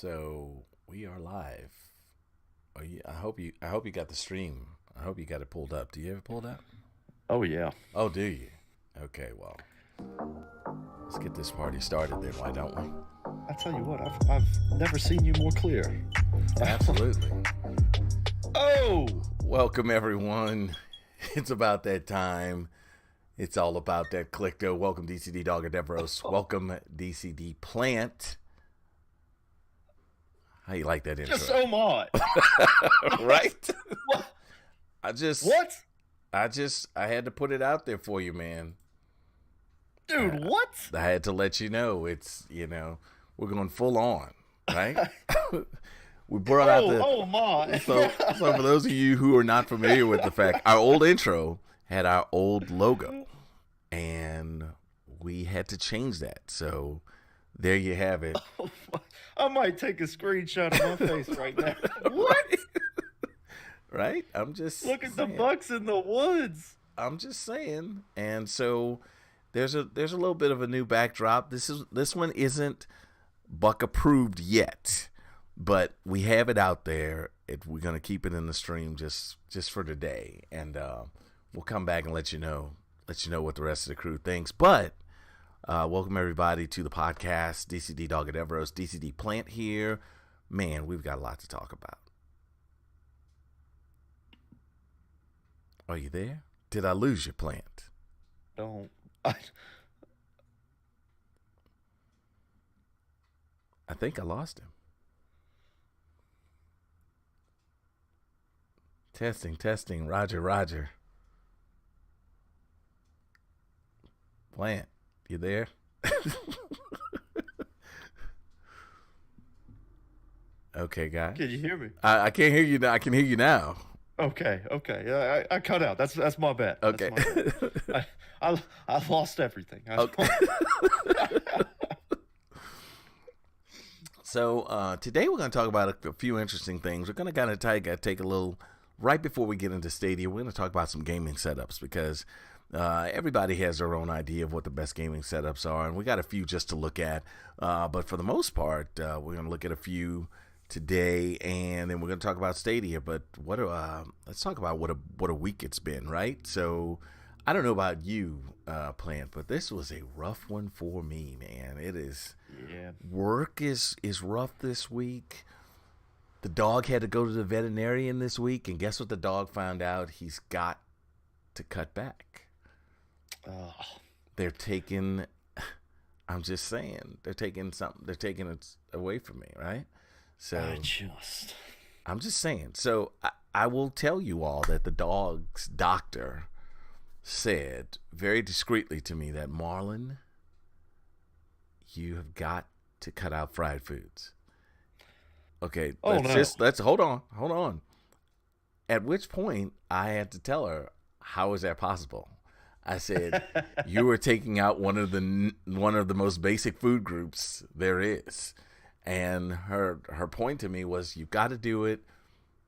So we are live. I hope you got the stream. I hope you got it pulled up. Do you have it pulled up? Oh yeah. Oh, do you? Okay, well, let's get this party started then. Why don't we? I tell you what, I've never seen you more clear. Absolutely. Oh, Welcome everyone. It's about that time. It's all about that ClickDOE. Welcome DCD Dog and Devros. Welcome DCD Plant. How you like that intro? just so much. Right? What? I just What? I had to put it out there for you, man. Dude, what? I had to let you know it's, we're going full on, right? We brought out the Oh my. so for those of you who are not familiar with the fact, our old intro had our old logo and we had to change that. So there you have it. Oh, my. I might take a screenshot of my face right now. What? Right? I'm just Look at the saying. bucks in the woods. I'm just saying. And so there's a little bit of a new backdrop. This one isn't buck approved yet, but we have it out there. We're gonna keep it in the stream just for today, and we'll come back and let you know what the rest of the crew thinks. But welcome everybody to the podcast. DCD Dog and Everos, DCD Plant here. Man, we've got a lot to talk about. Are you there? Did I lose your plant? Don't. I think I lost him. Testing. Roger. Plant, you there? Okay, guys. Can you hear me? I can't hear you now. I can hear you now. Okay. I cut out. That's my bad. Okay. That's my bad. I lost everything. Okay. So today we're going to talk about a few interesting things. We're going to kind of take a little, right before we get into Stadia, we're going to talk about some gaming setups because everybody has their own idea of what the best gaming setups are, and we got a few just to look at. But for the most part, we're going to look at a few today, and then we're going to talk about Stadia. But let's talk about what a week it's been, right? So I don't know about you, Plant, but this was a rough one for me, man. It is. Yeah. Work is rough this week. The dog had to go to the veterinarian this week, and guess what the dog found out? He's got to cut back. They're taking, I'm just saying, they're taking it away from me, right? So I'm just saying. So I will tell you all that the dog's doctor said very discreetly to me that, Marlon, you have got to cut out fried foods. Okay, let's hold on. At which point I had to tell her, how is that possible? I said, you are taking out one of the most basic food groups there is. And her point to me was, you've got to do it.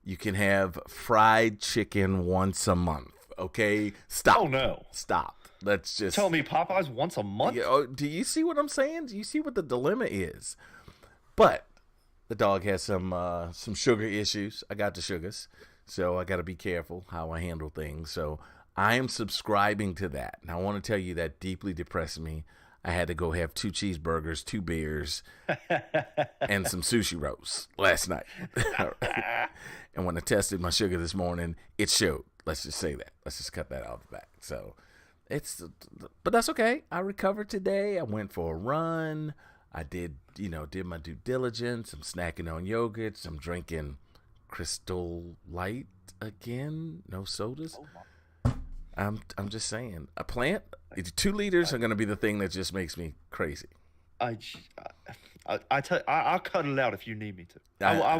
You can have fried chicken once a month. Okay, stop. Oh no, stop. Let's just tell me Popeyes once a month. Do you see what I'm saying? Do you see what the dilemma is? But the dog has some sugar issues. I got the sugars, so I got to be careful how I handle things. So I am subscribing to that. And I want to tell you that deeply depressed me. I had to go have 2 cheeseburgers, 2 beers, and some sushi rolls last night. And when I tested my sugar this morning, it showed. Let's just say that. Let's just cut that out of the back. So but that's okay. I recovered today. I went for a run. I did my due diligence. I'm snacking on yogurts. I'm drinking Crystal Light again. No sodas. I'm just saying. A plant, 2 liters are going to be the thing that just makes me crazy. I'll cut it out if you need me to. I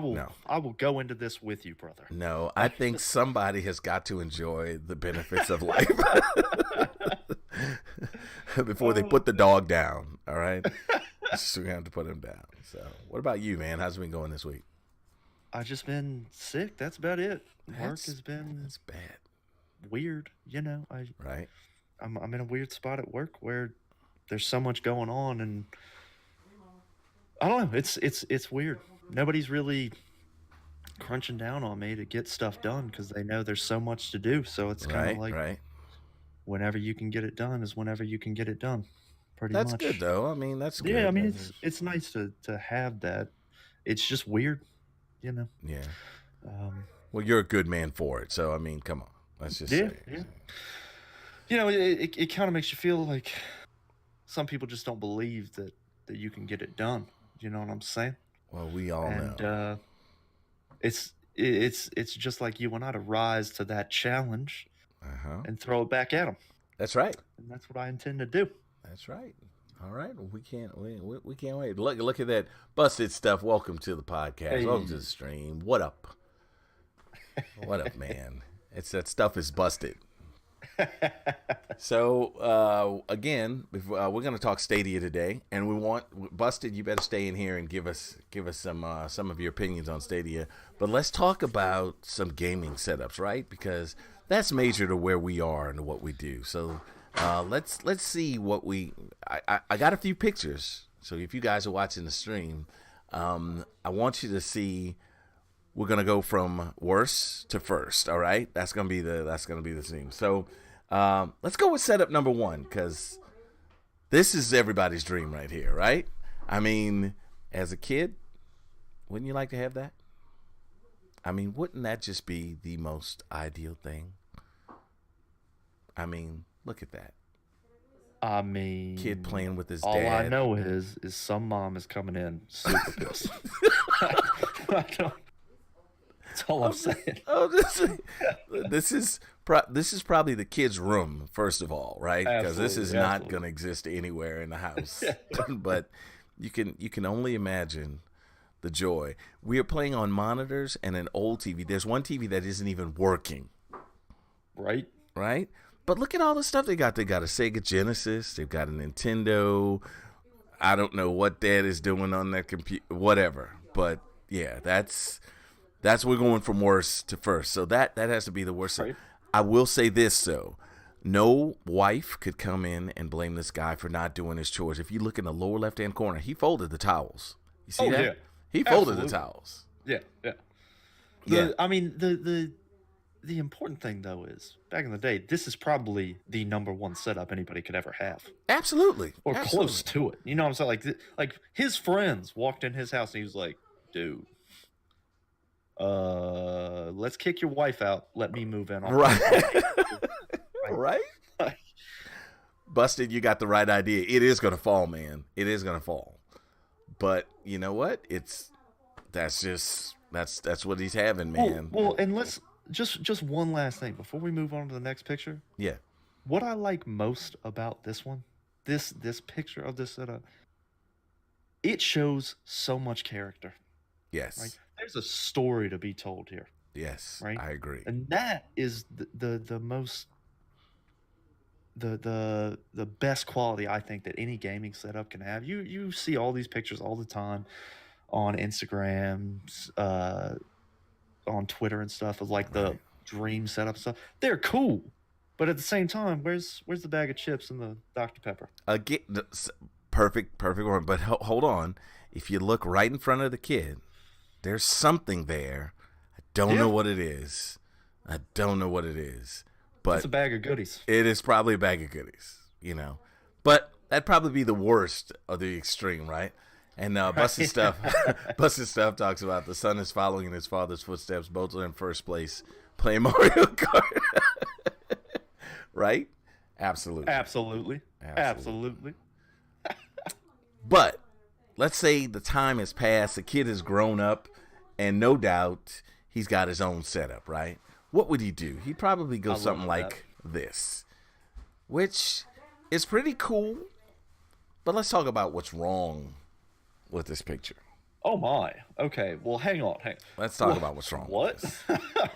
will go into this with you, brother. No, I think somebody has got to enjoy the benefits of life before they put the dog down. All right, so we have to put him down. So, what about you, man? How's it been going this week? I've just been sick. That's about it. Work has been that's bad. Weird, Right. I'm in a weird spot at work where there's so much going on, and I don't know. It's weird. nobody's really crunching down on me to get stuff done because they know there's so much to do. So it's kind of like whenever you can get it done is whenever you can get it done. Pretty much. That's good though. I mean, that's good. Yeah, I mean it's nice to have that. It's just weird, you know. Yeah. Well, you're a good man for it. So I mean, come on. Let's just say. Yeah. You know, it kind of makes you feel like some people just don't believe that you can get it done. You know what I'm saying? Well, we all know. It's just like you and I to rise to that challenge and throw it back at them. That's right. And that's what I intend to do. That's right. All right. Well, we can't wait. Look at that busted stuff. Welcome to the podcast. Hey. Welcome to the stream. What up? What up, man? That stuff is busted. So again, we're going to talk Stadia today, and we want Busted. You better stay in here and give us some of your opinions on Stadia. But let's talk about some gaming setups, right? Because that's major to where we are and what we do. So let's see what I got a few pictures. So if you guys are watching the stream, I want you to see. We're gonna go from worst to first. All right, that's gonna be the theme. So let's go with setup number one, because this is everybody's dream right here, right? I mean, as a kid, wouldn't you like to have that? I mean, wouldn't that just be the most ideal thing? I mean, look at that. I mean, kid playing with his all dad. All I know is some mom is coming in super pissed. I don't. That's all I'm saying. This is probably the kid's room, first of all, right? Because this is not going to exist anywhere in the house. But you can only imagine the joy. We are playing on monitors and an old TV. There's one TV that isn't even working. Right. But look at all the stuff they got. They got a Sega Genesis. They've got a Nintendo. I don't know what Dad is doing on that computer. Whatever. But yeah, that's we're going from worst to first. So that has to be the worst. Right. I will say this, though. No wife could come in and blame this guy for not doing his chores. If you look in the lower left-hand corner, he folded the towels. You see that? Yeah. He folded the towels. Yeah. I mean, the important thing, though, is back in the day, this is probably the number one setup anybody could ever have. Absolutely. Or close to it. You know what I'm saying? Like his friends walked in his house and he was like, dude, let's kick your wife out. Let me move in. Right. Busted, you got the right idea. It is going to fall, man. It is going to fall. But you know what? That's what he's having, man. Well, and let's just one last thing before we move on to the next picture. Yeah. What I like most about this one, this picture of this setup, it shows so much character. Yes. Right? There's a story to be told here. Yes, right? I agree. And that is the most the best quality I think that any gaming setup can have. You see all these pictures all the time on Instagram, on Twitter and stuff of like the dream setup stuff. They're cool, but at the same time, where's the bag of chips and the Dr. Pepper? Again, perfect one. But hold on, if you look right in front of the kid, there's something there. I don't know what it is. But it's a bag of goodies. It is probably a bag of goodies, you know. But that'd probably be the worst of the extreme, right? And Busted Stuff talks about the son is following in his father's footsteps. Both are in first place playing Mario Kart. Right? Absolutely. But let's say the time has passed, the kid has grown up, and no doubt he's got his own setup, right? What would he do? He'd probably go something like this, which is pretty cool. But let's talk about what's wrong with this picture. Oh my. Okay. Well, hang on. Let's talk about what's wrong. What?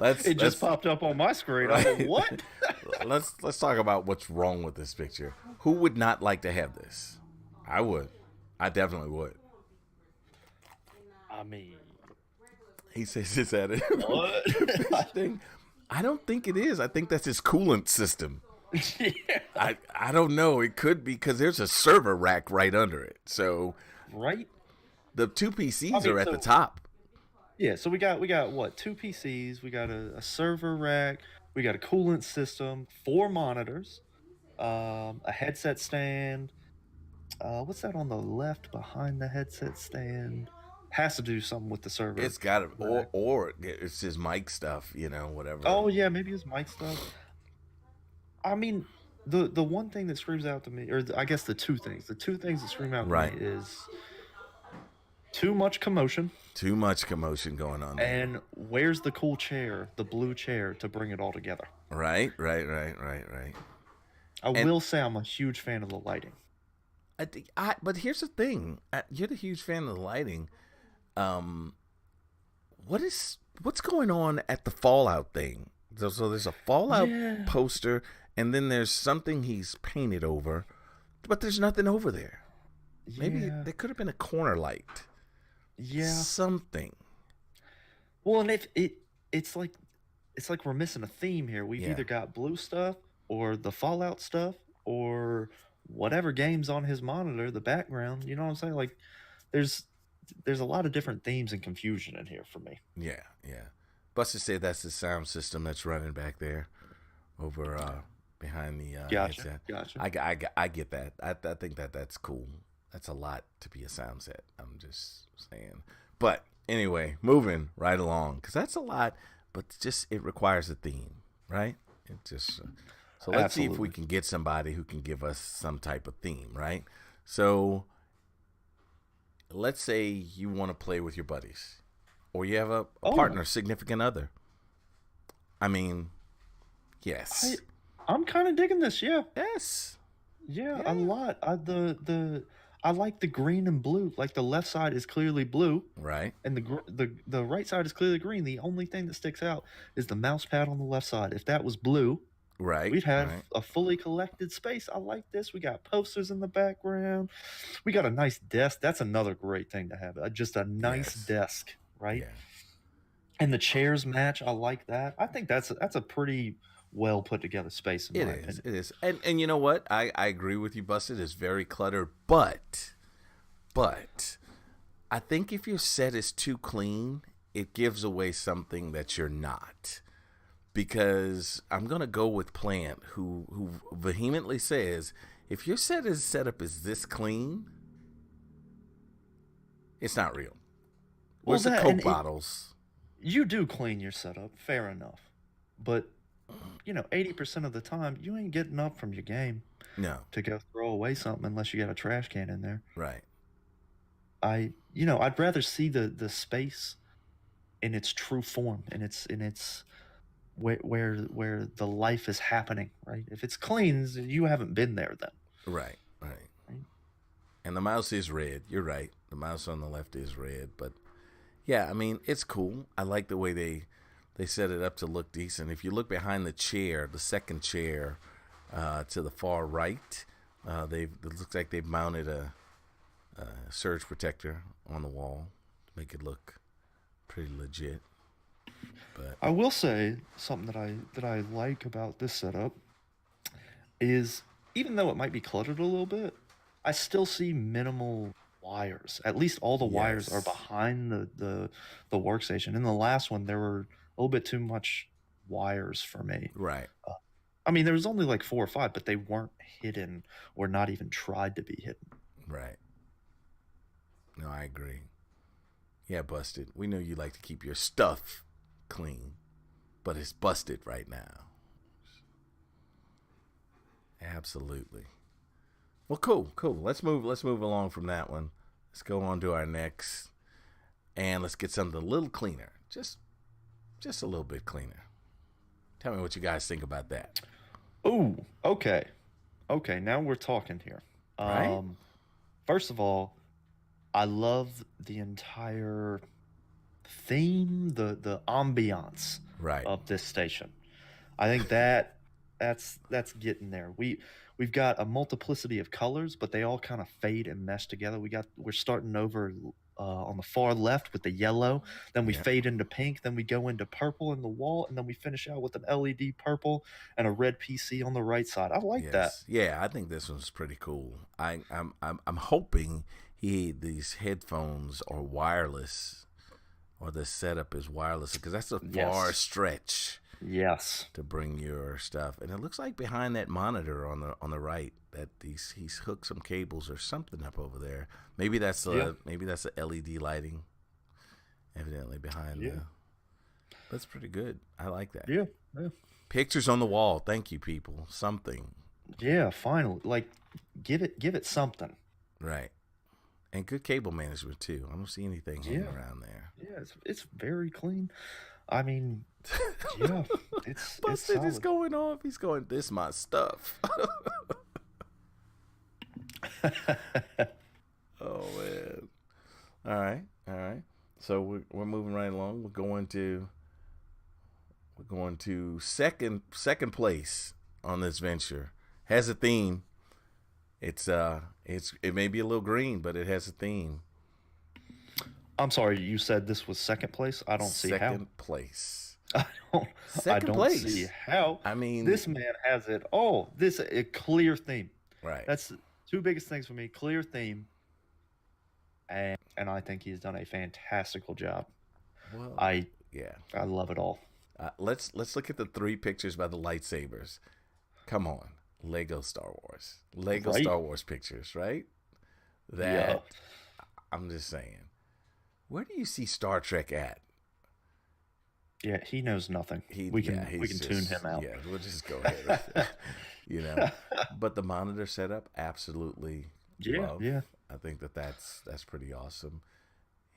It just popped up on my screen. Right? I'm like, what? let's talk about what's wrong with this picture. Who would not like to have this? I would. I definitely would. I mean, he says it's at it. What? I don't think it is. I think that's his coolant system. Yeah. I don't know. It could be because there's a server rack right under it. So right. The two PCs are at the top. Yeah, so we got what, 2 PCs, we got a server rack, we got a coolant system, 4 monitors, a headset stand. What's that on the left behind the headset stand? Has to do something with the server It's got to, rack. or it's his mic stuff, whatever. Oh yeah, maybe it's mic stuff. I mean, the one thing that screams out to me, or I guess the two things that scream out to me Right. is too much commotion. Too much commotion going on there. And where's the cool chair, the blue chair, to bring it all together? Right. I will say I'm a huge fan of the lighting. But here's the thing: you're the huge fan of the lighting. What's going on at the Fallout thing? So there's a Fallout poster, and then there's something he's painted over, but there's nothing over there. Maybe there could have been a corner light. Yeah, something. Well, and if it's like we're missing a theme here. We've either got blue stuff or the Fallout stuff or whatever game's on his monitor, the background. You know what I'm saying? Like, there's a lot of different themes and confusion in here for me. Yeah. Buster said that's the sound system that's running back there, over behind the headset. Gotcha. I get that. I think that's cool. That's a lot to be a sound set. I'm just saying. But anyway, moving right along, because that's a lot, but just it requires a theme, right? It just so let's see if we can get somebody who can give us some type of theme, right? So let's say you want to play with your buddies, or you have a partner, significant other. I mean, yes. I'm kind of digging this. Yeah. Yes. Yeah, a lot. I like the green and blue. Like, the left side is clearly blue, right, and the right side is clearly green. The only thing that sticks out is the mouse pad on the left side. If that was blue, right, we'd have a fully collected space. I like this. We got posters in the background. We got a nice desk. That's another great thing to have. Just a nice desk, right? Yeah. And the chairs match. I like that. I think that's a pretty well put together space in my opinion. It is. And you know what? I agree with you, Busted. It's very cluttered, but I think if your set is too clean, it gives away something that you're not. Because I'm gonna go with Plant, who vehemently says, if your set is set up as this clean, it's not real. Where's the Coke bottles? You do clean your setup, fair enough, but 80% of the time, you ain't getting up from your game to go throw away something unless you got a trash can in there. Right. I'd rather see the space in its true form, and it's where the life is happening, right? If it's clean, you haven't been there then. Right. And the mouse is red. You're right. The mouse on the left is red, but yeah, I mean, it's cool. I like the way they set it up to look decent. If you look behind the chair, the second chair to the far right, it looks like they've mounted a surge protector on the wall to make it look pretty legit. But I will say something that I like about this setup is, even though it might be cluttered a little bit, I still see minimal wires. At least all the wires are behind the workstation. In the last one, there were a little bit too much wires for me. Right. I mean, there was only like 4 or 5, but they weren't hidden or not even tried to be hidden. Right. No, I agree. Yeah, Busted. We know you like to keep your stuff clean, but it's busted right now. Absolutely. Well, cool. Let's move along from that one. Let's go on to our next, and let's get something a little cleaner. Just a little bit cleaner. Tell me what you guys think about that. Ooh, okay. Now we're talking here. Right? First of all, I love the entire theme, the ambiance of this station. I think that's getting there. We've got a multiplicity of colors, but they all kind of fade and mesh together. We're starting over on the far left with the yellow, then we fade into pink, then we go into purple in the wall, and then we finish out with an LED purple and a red PC on the right side. I like that. Yeah, I think this one's pretty cool. I'm hoping these headphones are wireless, or the setup is wireless, because that's a far Yes. stretch Yes. to bring your stuff. And it looks like behind that monitor on the right that he's hooked some cables or something up over there. Maybe that's Yeah. the LED lighting, evidently behind Yeah. the. That's pretty good. I like that. Yeah. Yeah. Pictures on the wall. Thank you, people. Something. Yeah. Finally, like, give it something. Right. And good cable management too. I don't see anything hanging around there. Yeah. It's very clean. I mean, yeah. It's Busted is solid. going off. He's going. This my stuff. Oh man. All right. All right. So we're moving right along. We're going to second place on this venture. Has a theme. It may be a little green, but it has a theme. I'm sorry, you said this was second place? I don't see how. Second place. I Second don't place. see how. I mean, this man has it all. This a clear theme. Right. That's two biggest things for me. Clear theme. And I think he's done a fantastical job. Well, I love it all. Let's look at the 3 pictures by the lightsabers. Come on, Lego Star Wars, Star Wars pictures, right? That I'm just saying. Where do you see Star Trek at? Yeah, he knows nothing. We can tune him out. Yeah, we'll just go ahead. But the monitor setup, absolutely. Love. Yeah. I think that's pretty awesome.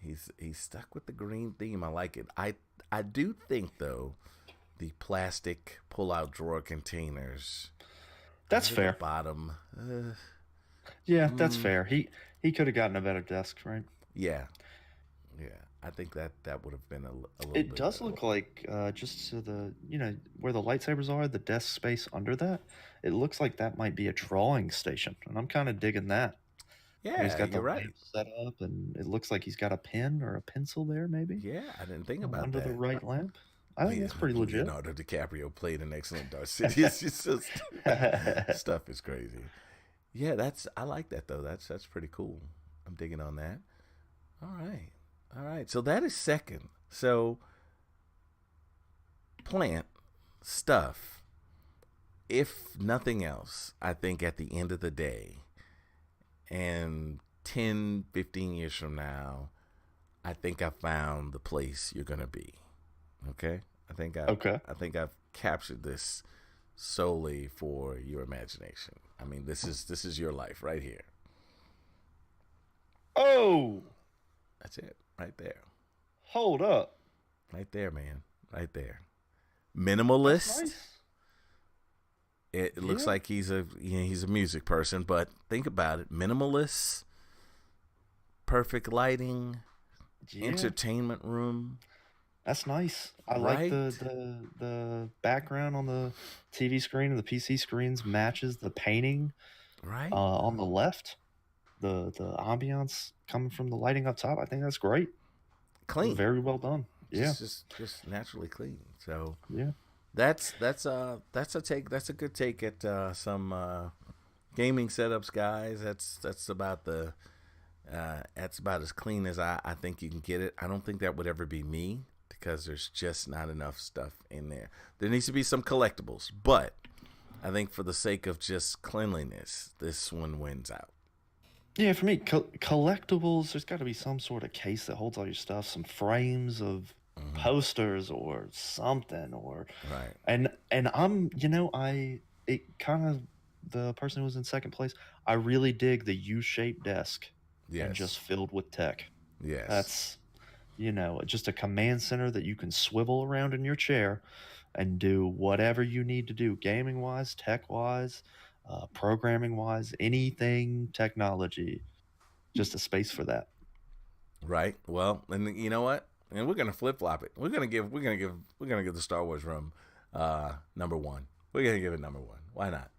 He's stuck with the green theme. I like it. I do think though, the plastic pull-out drawer containers. That's fair. Bottom. That's fair. He could have gotten a better desk, right? Yeah. I think that would have been a little. It does look like just to the where the lightsabers are, the desk space under that. It looks like that might be a drawing station, and I'm kind of digging that. Yeah, he's got the right. set up, and it looks like he's got a pen or a pencil there, maybe. Yeah, I didn't think about under that. the right lamp. I think that's pretty legit. Leonardo DiCaprio played an excellent Darth Sidious. It's just stuff is crazy. Yeah, I like that though. That's pretty cool. I'm digging on that. All right. So that is second. So plant stuff. If nothing else, I think at the end of the day, and 10, 15 years from now, I think I found the place you're gonna be. Okay? I think I've captured this solely for your imagination. I mean, this is your life right here. Oh, that's it, right there. Hold up, right there, man, right there. Minimalist. Nice. It looks like he's a music person, but think about it: minimalist, perfect lighting, entertainment room. That's nice. I like the background on the TV screen and the PC screens matches the painting. Right. On the left, the ambiance coming from the lighting up top. I think that's great. Clean. Very well done. Yeah. Just naturally clean. So yeah. That's a good take at some gaming setups, guys. That's about as clean as I think you can get it. I don't think that would ever be me, because there's just not enough stuff in there. There needs to be some collectibles, but I think for the sake of just cleanliness, this one wins out. Yeah, for me, collectibles, there's got to be some sort of case that holds all your stuff, some frames of posters or something, or right. And I'm, the person who was in second place, I really dig the U-shaped desk. Yes. And just filled with tech. Yes. That's just a command center that you can swivel around in your chair and do whatever you need to do, gaming wise, tech wise, programming wise, anything technology. Just a space for that. Right. Well, and you know what? And we're gonna flip flop it. We're gonna give the Star Wars room number 1. We're gonna give it number 1. Why not?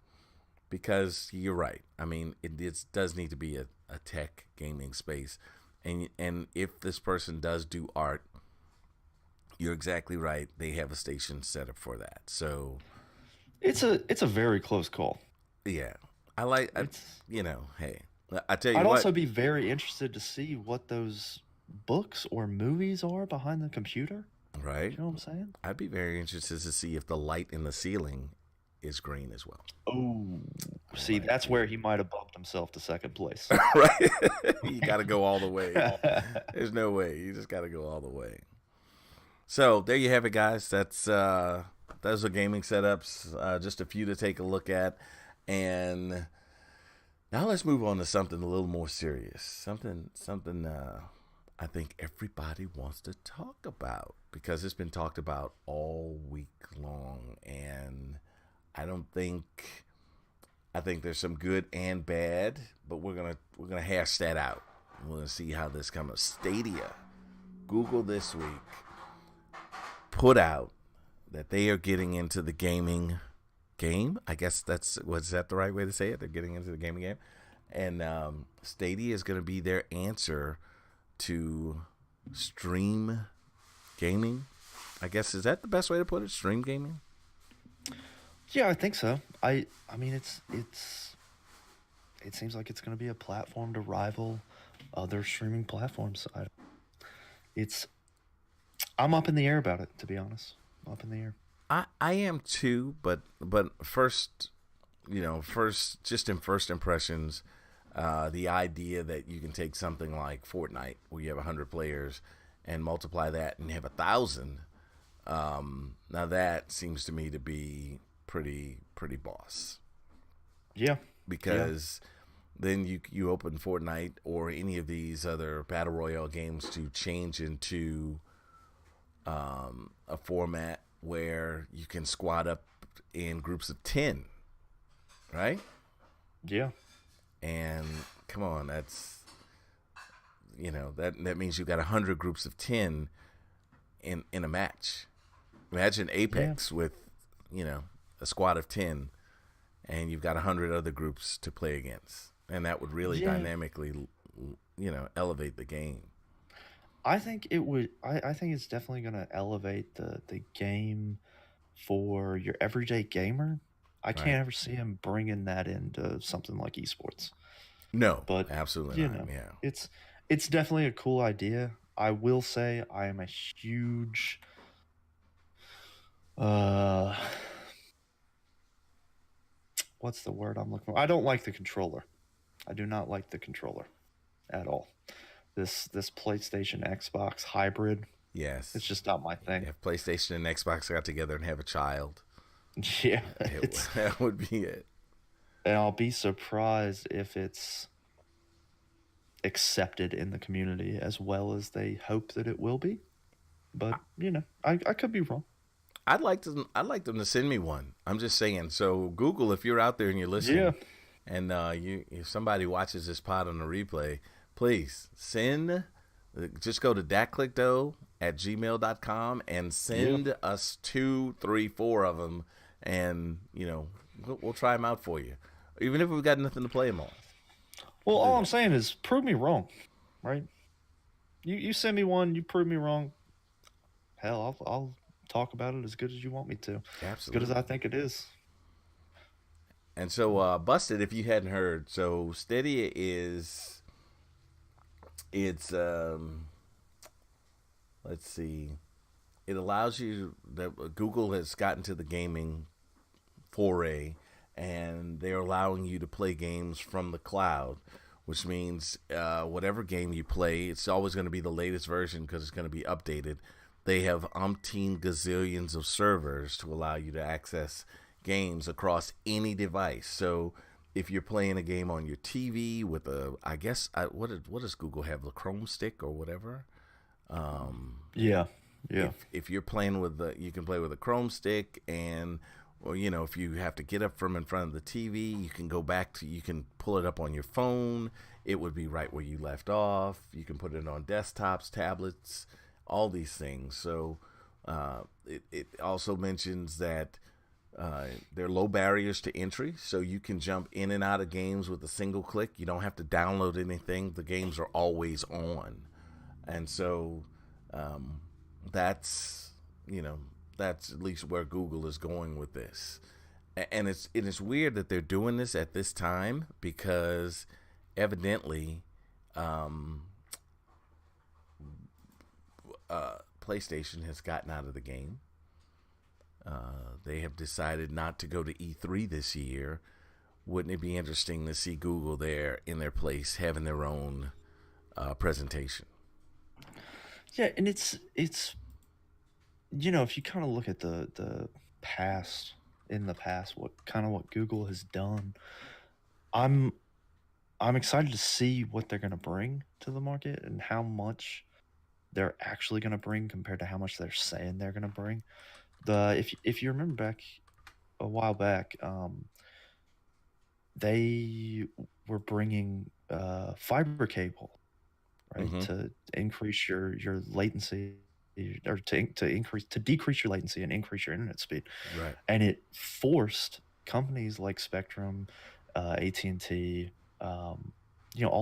Because you're right. I mean, it does need to be a tech gaming space, and if this person does do art, you're exactly right. They have a station set up for that. So it's a very close call. Yeah, I like. Hey, I tell you I'd what. also be very interested to see what books or movies are behind the computer. Right. You know what I'm saying? I'd be very interested to see if the light in the ceiling is green as well. Oh, see, that's where he might have bumped himself to second place. Right. You got to go all the way. There's no way. You just got to go all the way. So there you have it, guys. Those are gaming setups. Just a few to take a look at. And now let's move on to something a little more serious. Something I think everybody wants to talk about because it's been talked about all week long. And I think there's some good and bad, but we're gonna hash that out. We're gonna see how this comes. Stadia, Google this week put out that they are getting into the gaming game. I guess was that the right way to say it? They're getting into the gaming game, and Stadia is gonna be their answer to stream gaming. I guess is that the best way to put it? Stream gaming. Yeah, I think so. I mean, it seems like it's going to be a platform to rival other streaming platforms. I'm up in the air about it, to be honest. I'm up in the air. I am too, but first, just in first impressions, the idea that you can take something like Fortnite, where you have 100 players, and multiply that and have 1,000. Now that seems to me to be pretty boss. Yeah. Because then you open Fortnite or any of these other battle royale games to change into a format where you can squad up in groups of 10, right? Yeah. And come on, that's that means you got 100 groups of 10 in a match. Imagine Apex with a squad of 10, and you've got 100 other groups to play against, and that would really dynamically, elevate the game. I think it would. I think it's definitely going to elevate the game for your everyday gamer. I can't ever see him bringing that into something like esports. No, but absolutely not. Yeah, it's definitely a cool idea. I will say I am a huge what's the word I'm looking for? I don't like the controller. I do not like the controller at all. This PlayStation Xbox hybrid. Yes. It's just not my thing. If PlayStation and Xbox got together and have a child. Yeah. That would be it. And I'll be surprised if it's accepted in the community as well as they hope that it will be. But, I could be wrong. I'd like them to send me one. I'm just saying. So Google, if you're out there and you're listening, and if somebody watches this pod on the replay, please just go to DATCLICKDOE at gmail.com and send us 2, 3, 4 of them, and we'll try them out for you, even if we've got nothing to play them on. Well, all I'm saying is prove me wrong, right? You send me one, you prove me wrong. Hell, I'll talk about it as good as you want me to. Absolutely. As good as I think it is. And so, Busted, if you hadn't heard, so Stadia let's see, it allows you, that Google has gotten to the gaming foray, and they're allowing you to play games from the cloud, which means whatever game you play, it's always going to be the latest version because it's going to be updated. They have umpteen gazillions of servers to allow you to access games across any device. So if you're playing a game on your TV with what does Google have, the Chrome stick or whatever? Yeah. If you're playing you can play with a Chrome stick, and if you have to get up from in front of the TV, you can pull it up on your phone. It would be right where you left off. You can put it on desktops, tablets, all these things. So it also mentions that there are low barriers to entry, so you can jump in and out of games with a single click. You don't have to download anything. The games are always on. And so that's at least where Google is going with this. And it's weird that they're doing this at this time, because evidently PlayStation has gotten out of the game. They have decided not to go to E3 this year. Wouldn't it be interesting to see Google there in their place, having their own presentation? Yeah, and it's if you kind of look at the past in the past, what Google has done, I'm excited to see what they're going to bring to the market and how much they're actually going to bring compared to how much they're saying they're going to bring. If you remember back a while back, they were bringing fiber cable, right, to increase your latency, or to decrease your latency and increase your internet speed. Right. And it forced companies like Spectrum, AT&T, all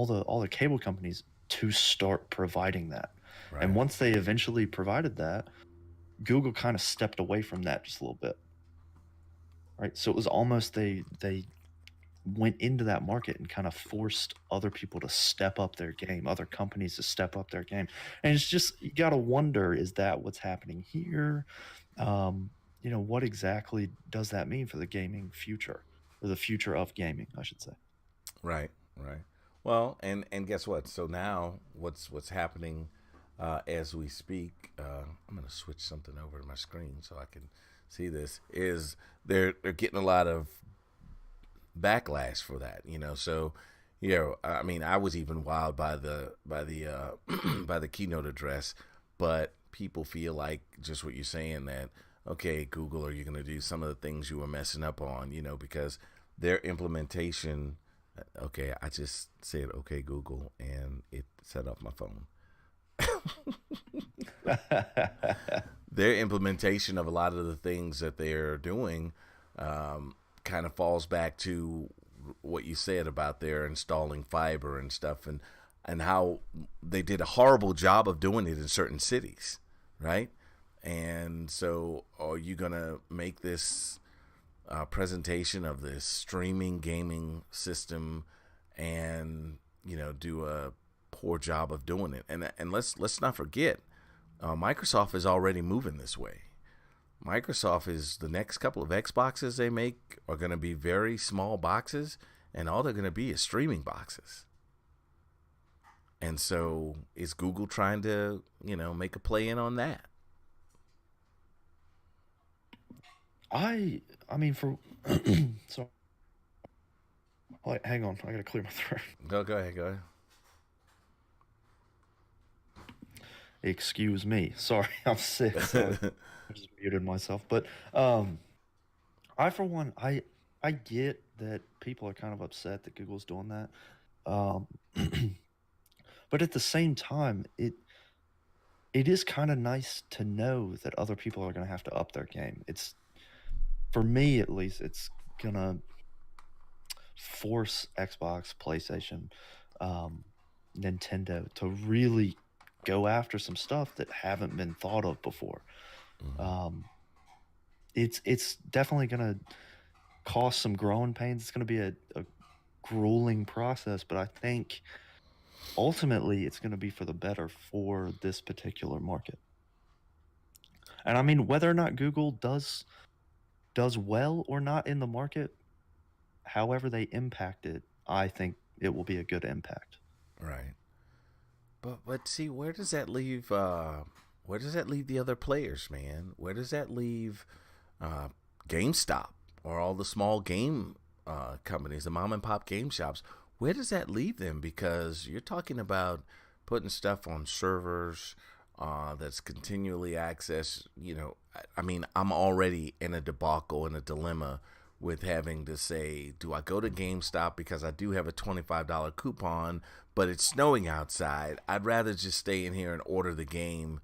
the cable companies to start providing that. Right. And once they eventually provided that, Google kind of stepped away from that just a little bit. Right. So it was almost they went into that market and kind of forced other people to step up their game, other companies to step up their game. And it's just, you got to wonder, is that what's happening here? What exactly does that mean for the gaming future, or the future of gaming, I should say? Right. Well, and guess what? So now what's happening as we speak, I'm going to switch something over to my screen so I can see this, is they're getting a lot of backlash for that, so I mean, I was even wowed by the by the keynote address, but people feel like just what you're saying, that okay, Google, are you going to do some of the things you were messing up on, because their implementation, okay, I just said okay Google and it set off my phone. Their implementation of a lot of the things that they're doing kind of falls back to what you said about their installing fiber and stuff, and how they did a horrible job of doing it in certain cities, right? And so are you going to make this presentation of this streaming gaming system and, do a poor job of doing it? And let's not forget, Microsoft is already moving this way. Microsoft is, the next couple of Xboxes they make are going to be very small boxes, and all they're going to be is streaming boxes. And so is Google trying to, make a play in on that? I mean, for so, wait, hang on, I gotta clear my throat. Go ahead. Excuse me, sorry, I'm sick. So I just muted myself. But I, for one, I get that people are kind of upset that Google's doing that. But at the same time, it is kind of nice to know that other people are going to have to up their game. It's, for me at least, it's going to force Xbox, PlayStation, Nintendo to really go after some stuff that haven't been thought of before. It's definitely going to cause some growing pains. It's going to be a grueling process, but I think ultimately it's going to be for the better for this particular market. And I mean, whether or not Google does well or not in the market, however they impact it, I think it will be a good impact. Right. But see, where does that leave the other players, man? Where does that leave GameStop or all the small game companies, the mom and pop game shops? Where does that leave them? Because you're talking about putting stuff on servers that's continually accessed. I mean, I'm already in a debacle, in a dilemma with having to say, do I go to GameStop because I do have a $25 coupon, but it's snowing outside? I'd rather just stay in here and order the game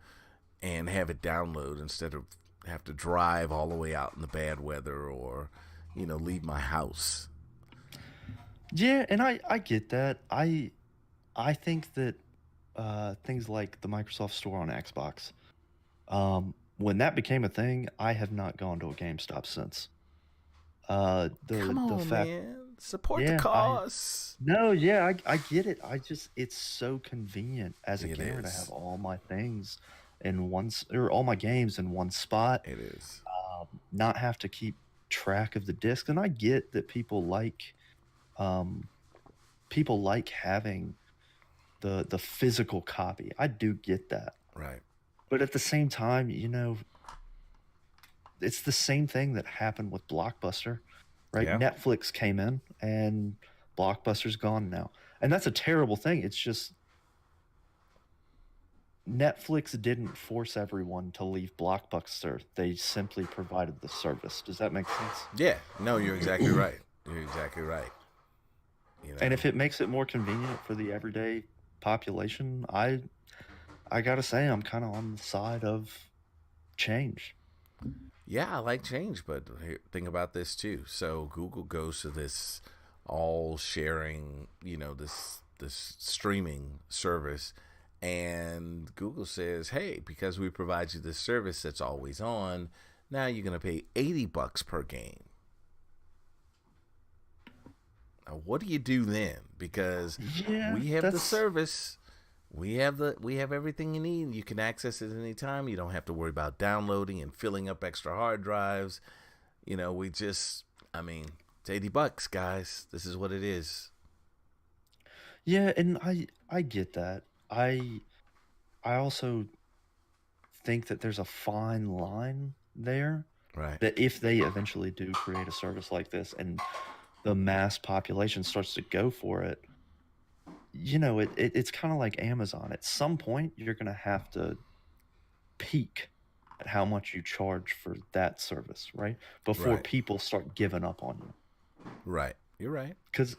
and have it download instead of have to drive all the way out in the bad weather or, leave my house. Yeah, and I get that. I think that things like the Microsoft Store on Xbox, when that became a thing, I have not gone to a GameStop since. Come on, man. Support the cause. I get it. It's so convenient as a gamer to have all my things in or all my games in one spot. It is. Not have to keep track of the discs. And I get that um, people like having the physical copy. I do get that. Right. But at the same time, it's the same thing that happened with Blockbuster, right? Yeah. Netflix came in and Blockbuster's gone now. And that's a terrible thing. It's just Netflix didn't force everyone to leave Blockbuster. They simply provided the service. Does that make sense? Yeah. No, you're exactly right. You're exactly right. And if it makes it more convenient for the everyday population, I gotta say I'm kind of on the side of change. Yeah, I like change, but think about this too. So Google goes to this all sharing, this streaming service, and Google says, "Hey, because we provide you this service that's always on, now you're going to pay $80 per game." Now, what do you do then? Because we have the service, we have everything you need. You can access it anytime. You don't have to worry about downloading and filling up extra hard drives. It's $80, guys. This is what it is. Yeah, and I get that. I also think that there's a fine line there. Right. That if they eventually do create a service like this and the mass population starts to go for it, it's kind of like Amazon. At some point, you're going to have to peak at how much you charge for that service, right? Before people start giving up on you. Right. You're right. Because,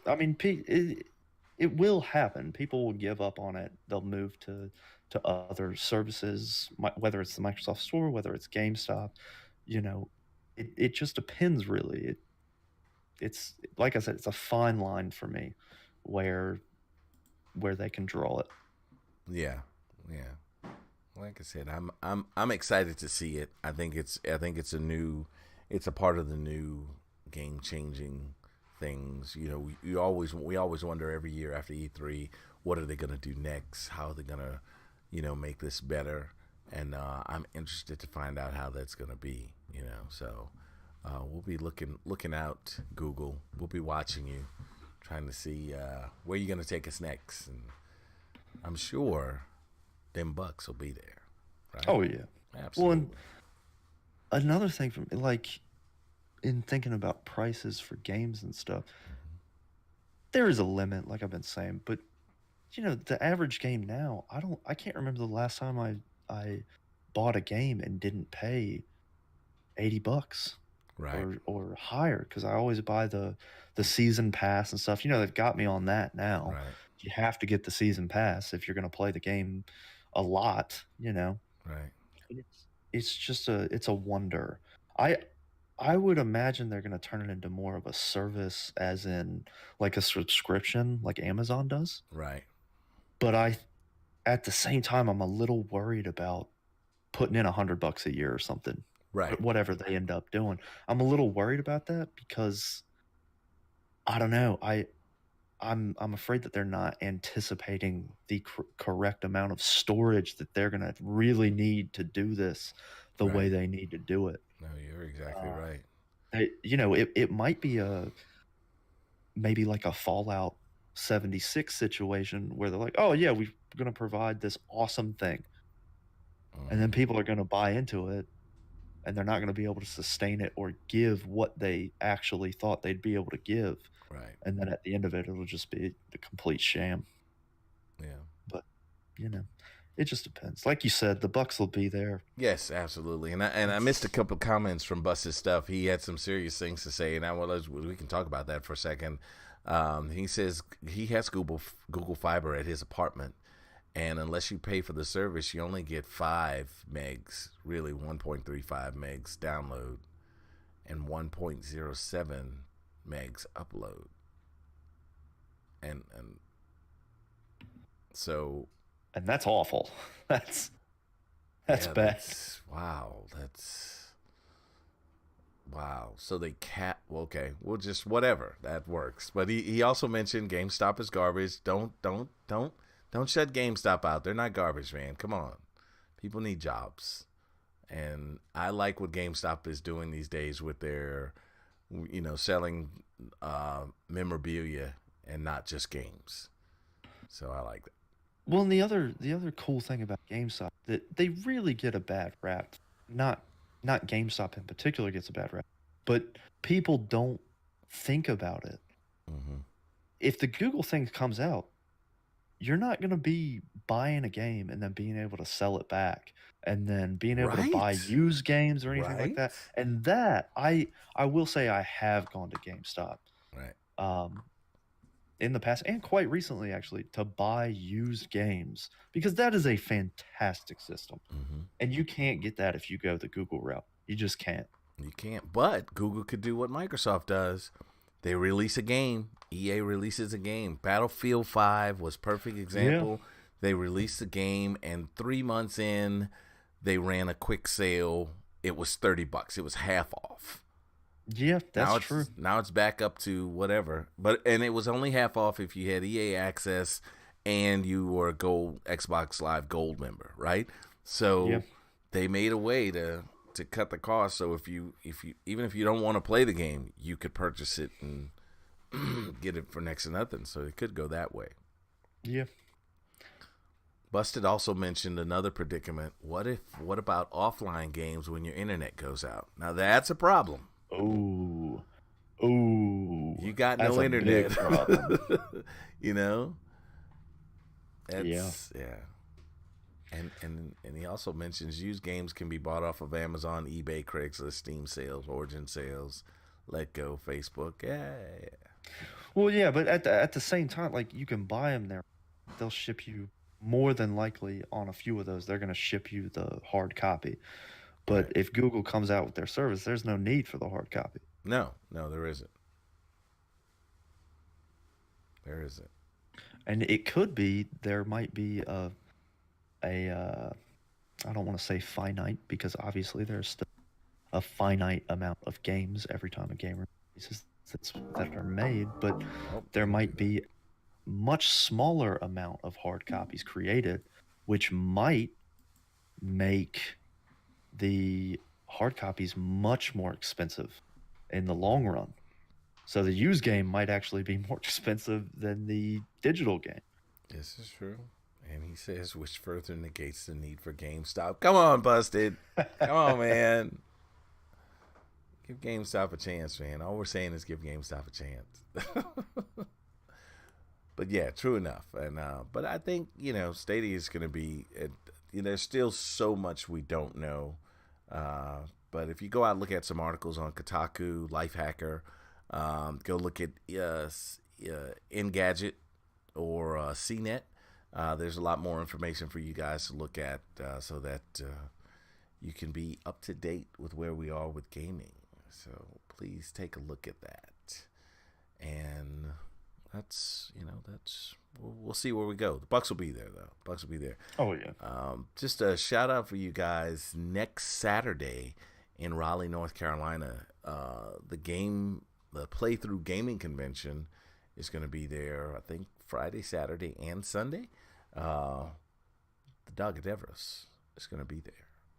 it will happen. People will give up on it. They'll move to other services, whether it's the Microsoft Store, whether it's GameStop. It just depends, really. It's like I said, it's a fine line for me where they can draw it. Yeah. Like I said, I'm excited to see it. I think it's a part of the new game changing things. We always wonder every year after E3, what are they going to do next? How are they going to, make this better? And I'm interested to find out how that's going to be. So we'll be looking out, Google. We'll be watching you, trying to see where you're going to take us next. And I'm sure them bucks will be there. Right? Oh yeah, absolutely. Well, and another thing from in thinking about prices for games and stuff, there is a limit, like I've been saying. But the average game now, I can't remember the last time I bought a game and didn't pay $80, right, or higher, because I always buy the season pass and stuff. They've got me on that now. Right. You have to get the season pass if you're going to play the game a lot. Right. It's just it's a wonder. I would imagine they're going to turn it into more of a service, as in like a subscription, like Amazon does. Right. But at the same time, I'm a little worried about putting in $100 a year or something. Right. Whatever they end up doing, I'm a little worried about that, because I don't know. I'm afraid that they're not anticipating the correct amount of storage that they're going to really need to do this the way they need to do it. No, you're exactly right. It might be maybe like a Fallout 76 situation where they're like, oh yeah, we're going to provide this awesome thing. And then people are going to buy into it, and they're not going to be able to sustain it or give what they actually thought they'd be able to give. Right. And then at the end of it, it'll just be a complete sham. Yeah. But, it just depends. Like you said, the bucks will be there. Yes, absolutely. And I missed a couple of comments from Bus's stuff. He had some serious things to say, and we can talk about that for a second. He says he has Google Fiber at his apartment, and unless you pay for the service, you only get 5 megs, really 1.35 megs download, and 1.07 megs upload. And so. And that's awful. That's bad. Wow. So they okay. We'll just whatever, that works. But he also mentioned GameStop is garbage. Don't shut GameStop out. They're not garbage, man. Come on. People need jobs. And I like what GameStop is doing these days with their, selling memorabilia and not just games. So I like that. Well, and the other cool thing about GameStop that they really get a bad rap. Not not GameStop in particular gets a bad rap, but people don't think about it. Mm-hmm. If the Google thing comes out, you're not going to be buying a game and then being able to sell it back and then being able to buy Right. used games or anything like Right. that. And that I will say I have gone to GameStop Right. um in the past and quite recently actually to buy used games because that is a fantastic system. Mm-hmm. And you can't get that if you go the Google route. You just can't. You can't. But Google could do what Microsoft does. They release a game. EA releases a game. Battlefield 5 was perfect example. Yeah. They released the game, and 3 months in, they ran a quick sale. It was $30. It was half off. Yeah, that's true. Now it's back up to whatever. And it was only half off if you had EA access and you were a gold Xbox Live Gold member, right? So Yeah. they made a way to cut the cost. So if you even if you don't want to play the game, you could purchase it and get it for next to nothing. So it could go that way. Yeah. Busted also mentioned another predicament. What about offline games when your internet goes out? Now that's a problem. Oh. Oh. You got That's no a big internet. problem. You know? Yeah. That's yeah. And he also mentions used games can be bought off of Amazon, eBay, Craigslist, Steam sales, Origin sales, Let Go, Facebook. Yeah. Well, yeah, but at the same time, like you can buy them there. They'll ship you more than likely on a few of those. They're going to ship you the hard copy. But Right. if Google comes out with their service, there's no need for the hard copy. No, there isn't. There isn't. And it could be there might be a I don't want to say finite because obviously there's still a finite amount of games every time a game releases that are made, but Oh, there might be much smaller amount of hard copies created, which might make the hard copies much more expensive in the long run. So the used game might actually be more expensive than the digital game. this is true. And he says, which further negates the need for GameStop. Come on, Busted. Come on, man. Give GameStop a chance, man. All we're saying is give GameStop a chance. But yeah, true enough. And but I think Stadia is going to be. There's still so much we don't know. But if you go out and look at some articles on Kotaku, Lifehacker, go look at Engadget or CNET. There's a lot more information for you guys to look at so that you can be up to date with where we are with gaming. So please take a look at that. And that's we'll see where we go. The Bucks will be there though. Bucks will be there. Oh yeah. Just a shout out for you guys. Next Saturday in Raleigh, North Carolina, the Playthrough Gaming Convention is going to be there. I think Friday, Saturday, and Sunday. The Dog at Everest is going to be there.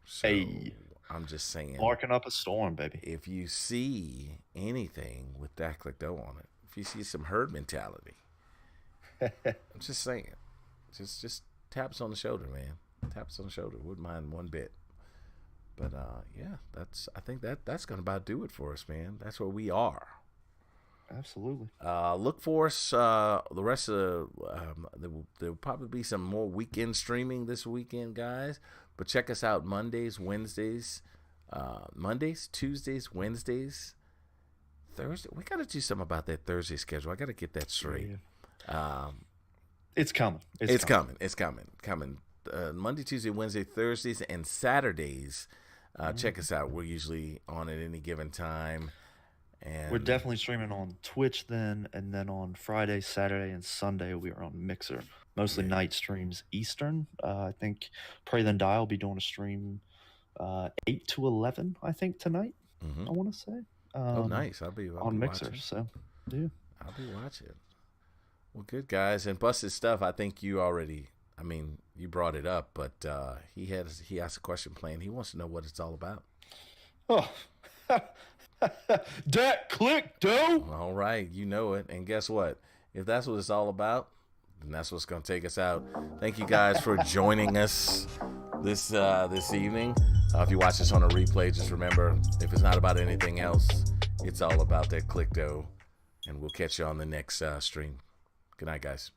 So Hey, I'm just saying, marking up a storm, baby. if you see anything with DATCLICKDOE on it, if you see some herd mentality, I'm just saying, just taps on the shoulder, man. Taps on the shoulder. Wouldn't mind one bit. But yeah, I think that's gonna about do it for us, man. That's where we are. Absolutely. Look for us the rest of there will probably be some more weekend streaming this weekend, guys. But check us out Mondays, Tuesdays, Wednesdays, Thursday. We gotta do something about that Thursday schedule. I gotta get that straight. Yeah. It's coming. It's coming. It's coming. Monday, Tuesday, Wednesday, Thursdays, and Saturdays. Check us out. We're usually on at any given time. And We're definitely streaming on Twitch then, and then on Friday, Saturday, and Sunday we are on Mixer. Mostly night streams Eastern. I think Pray Then Die will be doing a stream 8 to 11, I think, tonight, I want to say. nice. I'll be on Mixer, watching. so yeah. I'll be watching. Well, good guys, and Busted Stuff. I think you already. I mean, you brought it up, but he asked a question planned. He wants to know what it's all about. Oh, DATCLICKDOE. All right, you know it. And guess what? If that's what it's all about, then that's what's going to take us out. Thank you guys for joining us this evening. If you watch this on a replay, just remember, if it's not about anything else, it's all about that ClickDoe. And we'll catch you on the next stream. Good night, guys.